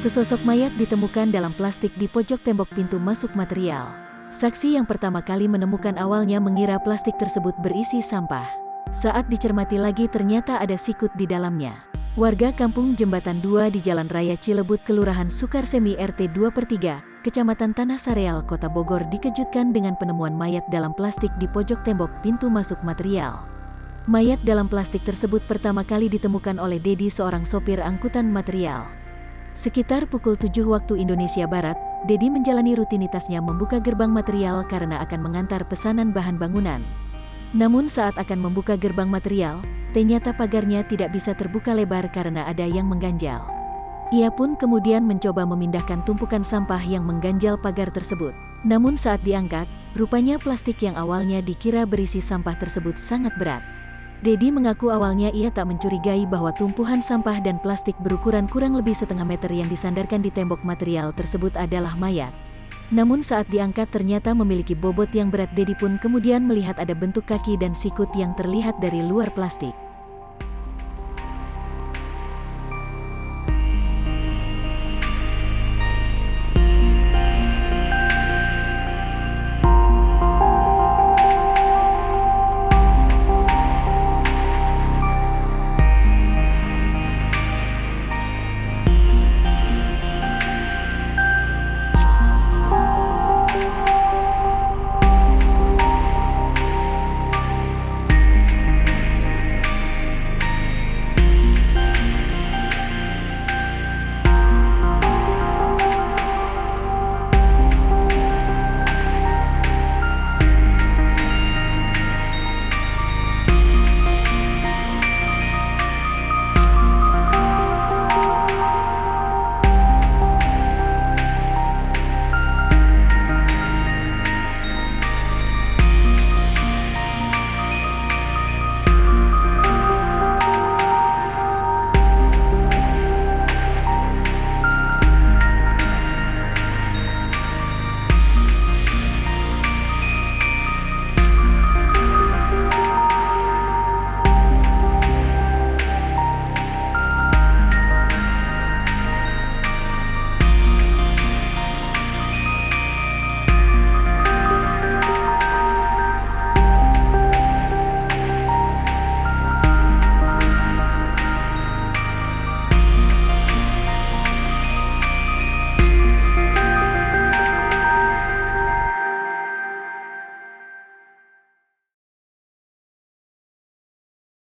Sesosok mayat ditemukan dalam plastik di pojok tembok pintu masuk material. Saksi yang pertama kali menemukan awalnya mengira plastik tersebut berisi sampah. Saat dicermati lagi ternyata ada sikut di dalamnya. Warga kampung Jembatan 2 di Jalan Raya Cilebut, Kelurahan Sukarsemi RT 2/3, Kecamatan Tanah Sareal, Kota Bogor dikejutkan dengan penemuan mayat dalam plastik di pojok tembok pintu masuk material. Mayat dalam plastik tersebut pertama kali ditemukan oleh Dedi, seorang sopir angkutan material. Sekitar pukul 7 waktu Indonesia Barat, Dedi menjalani rutinitasnya membuka gerbang material karena akan mengantar pesanan bahan bangunan. Namun saat akan membuka gerbang material, ternyata pagarnya tidak bisa terbuka lebar karena ada yang mengganjal. Ia pun kemudian mencoba memindahkan tumpukan sampah yang mengganjal pagar tersebut. Namun saat diangkat, rupanya plastik yang awalnya dikira berisi sampah tersebut sangat berat. Dedi mengaku awalnya ia tak mencurigai bahwa tumpuhan sampah dan plastik berukuran kurang lebih setengah meter yang disandarkan di tembok material tersebut adalah mayat. Namun saat diangkat ternyata memiliki bobot yang berat. Dedi pun kemudian melihat ada bentuk kaki dan sikut yang terlihat dari luar plastik.